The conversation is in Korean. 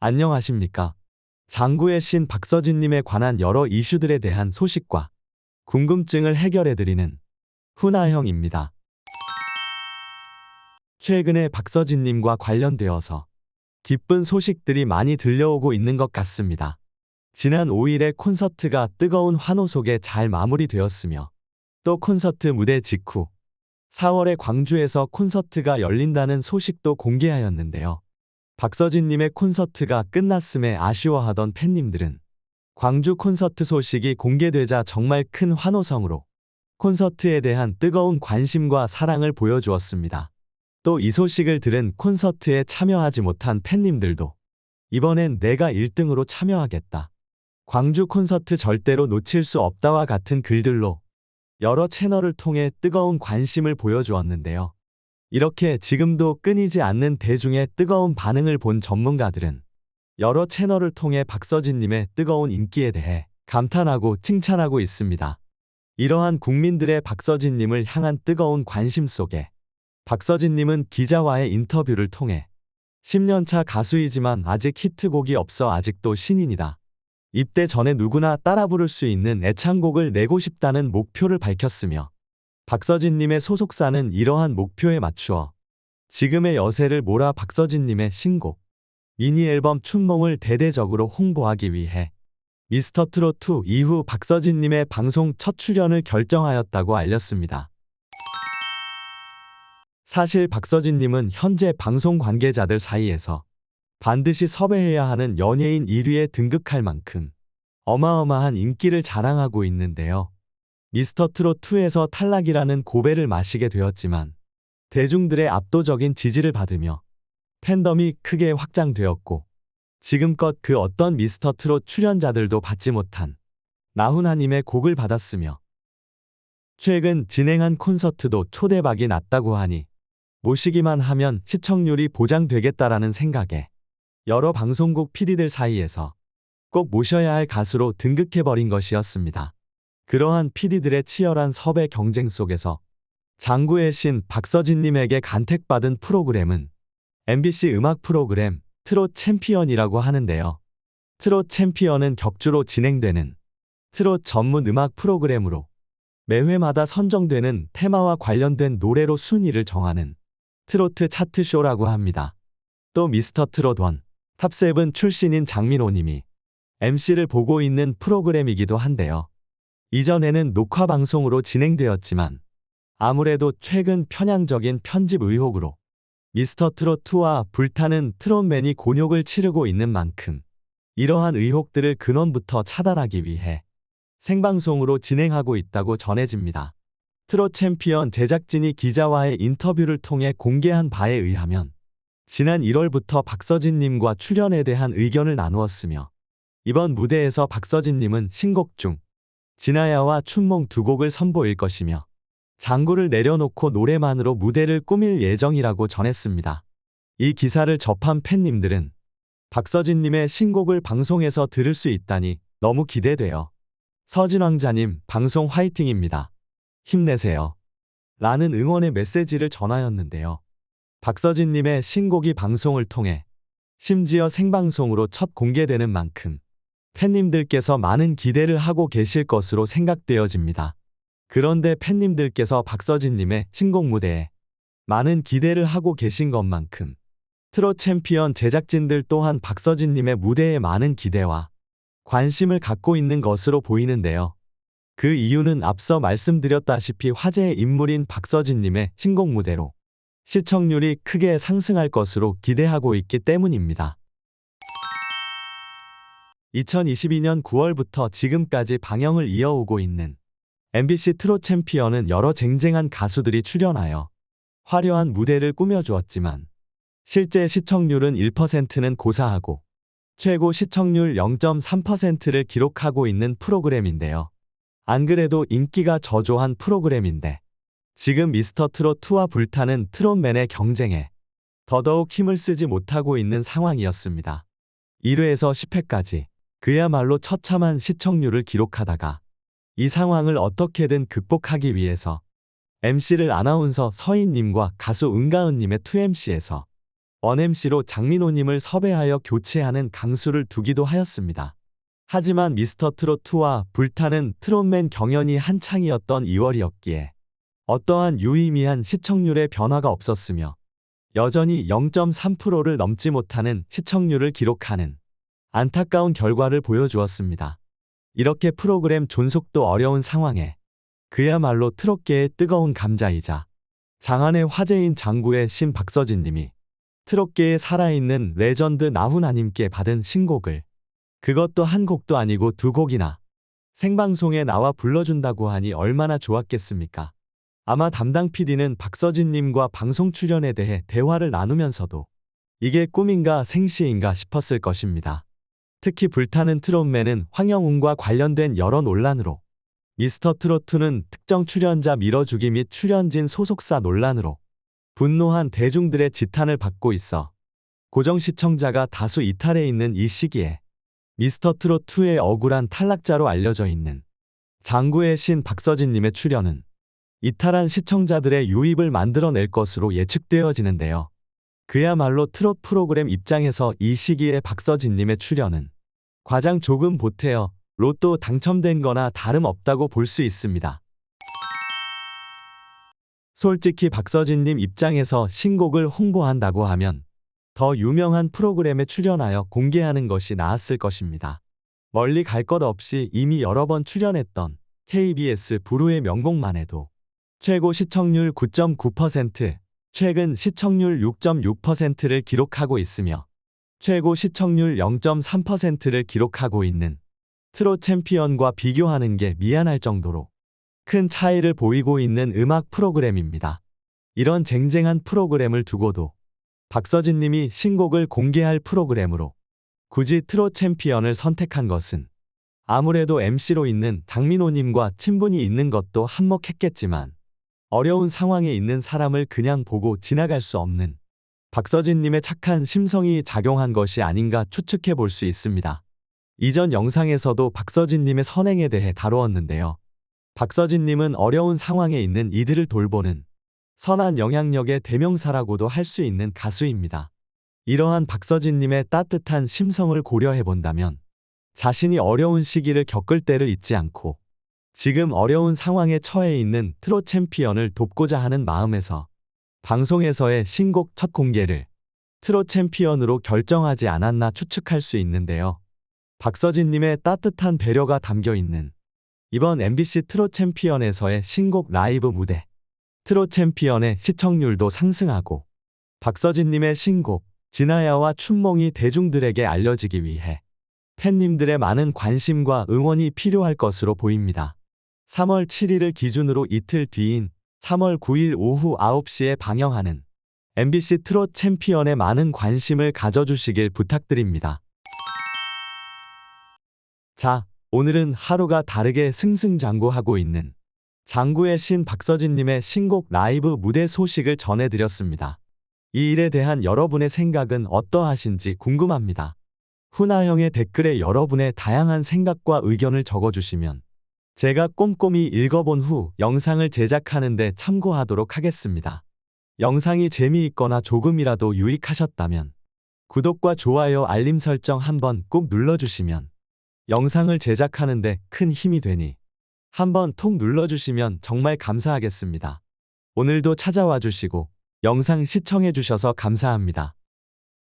안녕하십니까. 장구의 신 박서진님에 관한 여러 이슈들에 대한 소식과 궁금증을 해결해드리는 훈아형입니다. 최근에 박서진님과 관련되어서 기쁜 소식들이 많이 들려오고 있는 것 같습니다. 지난 5일에 콘서트가 뜨거운 환호 속에 잘 마무리되었으며 또 콘서트 무대 직후 4월에 광주에서 콘서트가 열린다는 소식도 공개하였는데요. 박서진님의 콘서트가 끝났음에 아쉬워하던 팬님들은 광주 콘서트 소식이 공개되자 정말 큰 환호성으로 콘서트에 대한 뜨거운 관심과 사랑을 보여주었습니다. 또 이 소식을 들은 콘서트에 참여하지 못한 팬님들도 이번엔 내가 1등으로 참여하겠다. 광주 콘서트 절대로 놓칠 수 없다와 같은 글들로 여러 채널을 통해 뜨거운 관심을 보여주었는데요. 이렇게 지금도 끊이지 않는 대중의 뜨거운 반응을 본 전문가들은 여러 채널을 통해 박서진님의 뜨거운 인기에 대해 감탄하고 칭찬하고 있습니다. 이러한 국민들의 박서진님을 향한 뜨거운 관심 속에 박서진님은 기자와의 인터뷰를 통해 10년차 가수이지만 아직 히트곡이 없어 아직도 신인이다. 입대 전에 누구나 따라 부를 수 있는 애창곡을 내고 싶다는 목표를 밝혔으며 박서진님의 소속사는 이러한 목표에 맞추어 지금의 여세를 몰아 박서진님의 신곡 미니 앨범 춘몽을 대대적으로 홍보하기 위해 미스터트롯2 이후 박서진님의 방송 첫 출연을 결정하였다고 알렸습니다. 사실 박서진님은 현재 방송 관계자들 사이에서 반드시 섭외해야 하는 연예인 1위에 등극할 만큼 어마어마한 인기를 자랑하고 있는데요. 미스터트롯2에서 탈락이라는 고배를 마시게 되었지만 대중들의 압도적인 지지를 받으며 팬덤이 크게 확장되었고 지금껏 그 어떤 미스터트롯 출연자들도 받지 못한 나훈아님의 곡을 받았으며 최근 진행한 콘서트도 초대박이 났다고 하니 모시기만 하면 시청률이 보장되겠다라는 생각에 여러 방송국 PD들 사이에서 꼭 모셔야 할 가수로 등극해버린 것이었습니다. 그러한 PD들의 치열한 섭외 경쟁 속에서 장구의 신 박서진님에게 간택받은 프로그램은 MBC 음악 프로그램 트롯 챔피언이라고 하는데요. 트롯 챔피언은 격주로 진행되는 트롯 전문 음악 프로그램으로 매회마다 선정되는 테마와 관련된 노래로 순위를 정하는 트로트 차트쇼라고 합니다. 또 미스터트롯1, 탑7 출신인 장민호님이 MC를 보고 있는 프로그램이기도 한데요. 이전에는 녹화 방송으로 진행되었지만 아무래도 최근 편향적인 편집 의혹으로 미스터트롯2와 불타는 트롯맨이 곤욕을 치르고 있는 만큼 이러한 의혹들을 근원부터 차단하기 위해 생방송으로 진행하고 있다고 전해집니다. 트롯 챔피언 제작진이 기자와의 인터뷰를 통해 공개한 바에 의하면 지난 1월부터 박서진님과 출연에 대한 의견을 나누었으며 이번 무대에서 박서진님은 신곡 중 진아야와 춘몽 두 곡을 선보일 것이며 장구를 내려놓고 노래만으로 무대를 꾸밀 예정이라고 전했습니다. 이 기사를 접한 팬님들은 박서진님의 신곡을 방송에서 들을 수 있다니 너무 기대돼요. 서진왕자님 방송 화이팅입니다. 힘내세요. 라는 응원의 메시지를 전하였는데요. 박서진님의 신곡이 방송을 통해 심지어 생방송으로 첫 공개되는 만큼 팬님들께서 많은 기대를 하고 계실 것으로 생각되어집니다. 그런데 팬님들께서 박서진님의 신곡 무대에 많은 기대를 하고 계신 것만큼 트롯 챔피언 제작진들 또한 박서진님의 무대에 많은 기대와 관심을 갖고 있는 것으로 보이는데요. 그 이유는 앞서 말씀드렸다시피 화제의 인물인 박서진님의 신곡 무대로 시청률이 크게 상승할 것으로 기대하고 있기 때문입니다. 2022년 9월부터 지금까지 방영을 이어오고 있는 MBC 트롯 챔피언은 여러 쟁쟁한 가수들이 출연하여 화려한 무대를 꾸며주었지만 실제 시청률은 1%는 고사하고 최고 시청률 0.3%를 기록하고 있는 프로그램인데요. 안 그래도 인기가 저조한 프로그램인데 지금 미스터트롯2와 불타는 트롯맨의 경쟁에 더더욱 힘을 쓰지 못하고 있는 상황이었습니다. 1회에서 10회까지 그야말로 처참한 시청률을 기록하다가 이 상황을 어떻게든 극복하기 위해서 MC를 아나운서 서인님과 가수 은가은님의 2MC에서 원MC로 장민호님을 섭외하여 교체하는 강수를 두기도 하였습니다. 하지만 미스터 트롯2와 불타는 트롯맨 경연이 한창이었던 2월이었기에 어떠한 유의미한 시청률의 변화가 없었으며 여전히 0.3%를 넘지 못하는 시청률을 기록하는 안타까운 결과를 보여주었습니다. 이렇게 프로그램 존속도 어려운 상황에 그야말로 트롯계의 뜨거운 감자이자 장안의 화제인 장구의 신 박서진님이 트롯계에 살아있는 레전드 나훈아님께 받은 신곡을 그것도 한 곡도 아니고 두 곡이나 생방송에 나와 불러준다고 하니 얼마나 좋았겠습니까? 아마 담당 PD는 박서진님과 방송 출연에 대해 대화를 나누면서도 이게 꿈인가 생시인가 싶었을 것입니다. 특히 불타는 트롯맨은 황영웅과 관련된 여러 논란으로 미스터 트롯2는 특정 출연자 밀어주기 및 출연진 소속사 논란으로 분노한 대중들의 지탄을 받고 있어 고정 시청자가 다수 이탈해 있는 이 시기에 미스터 트롯2의 억울한 탈락자로 알려져 있는 장구의 신 박서진님의 출연은 이탈한 시청자들의 유입을 만들어낼 것으로 예측되어지는데요. 그야말로 트롯 프로그램 입장에서 이 시기에 박서진님의 출연은 과장 조금 보태어 로또 당첨된 거나 다름없다고 볼 수 있습니다. 솔직히 박서진님 입장에서 신곡을 홍보한다고 하면 더 유명한 프로그램에 출연하여 공개하는 것이 나았을 것입니다. 멀리 갈 것 없이 이미 여러 번 출연했던 KBS 부르의 명곡만 해도 최고 시청률 9.9%, 최근 시청률 6.6%를 기록하고 있으며 최고 시청률 0.3%를 기록하고 있는 트롯 챔피언과 비교하는 게 미안할 정도로 큰 차이를 보이고 있는 음악 프로그램입니다. 이런 쟁쟁한 프로그램을 두고도 박서진님이 신곡을 공개할 프로그램으로 굳이 트롯 챔피언을 선택한 것은 아무래도 MC로 있는 장민호님과 친분이 있는 것도 한몫했겠지만 어려운 상황에 있는 사람을 그냥 보고 지나갈 수 없는 박서진님의 착한 심성이 작용한 것이 아닌가 추측해 볼 수 있습니다. 이전 영상에서도 박서진님의 선행에 대해 다루었는데요. 박서진님은 어려운 상황에 있는 이들을 돌보는 선한 영향력의 대명사라고도 할 수 있는 가수입니다. 이러한 박서진님의 따뜻한 심성을 고려해 본다면 자신이 어려운 시기를 겪을 때를 잊지 않고 지금 어려운 상황에 처해 있는 트롯 챔피언을 돕고자 하는 마음에서 방송에서의 신곡 첫 공개를 트롯 챔피언으로 결정하지 않았나 추측할 수 있는데요. 박서진님의 따뜻한 배려가 담겨 있는 이번 MBC 트롯 챔피언에서의 신곡 라이브 무대 트롯 챔피언의 시청률도 상승하고 박서진님의 신곡 진아야와 춘몽이 대중들에게 알려지기 위해 팬님들의 많은 관심과 응원이 필요할 것으로 보입니다. 3월 7일을 기준으로 이틀 뒤인 3월 9일 오후 9시에 방영하는 MBC 트롯 챔피언에 많은 관심을 가져주시길 부탁드립니다. 자, 오늘은 하루가 다르게 승승장구하고 있는 장구의 신 박서진님의 신곡 라이브 무대 소식을 전해드렸습니다. 이 일에 대한 여러분의 생각은 어떠하신지 궁금합니다. 훈아형의 댓글에 여러분의 다양한 생각과 의견을 적어주시면 제가 꼼꼼히 읽어본 후 영상을 제작하는 데 참고하도록 하겠습니다. 영상이 재미있거나 조금이라도 유익하셨다면 구독과 좋아요 알림 설정 한번 꼭 눌러주시면 영상을 제작하는 데 큰 힘이 되니 한번 톡 눌러주시면 정말 감사하겠습니다. 오늘도 찾아와 주시고 영상 시청해 주셔서 감사합니다.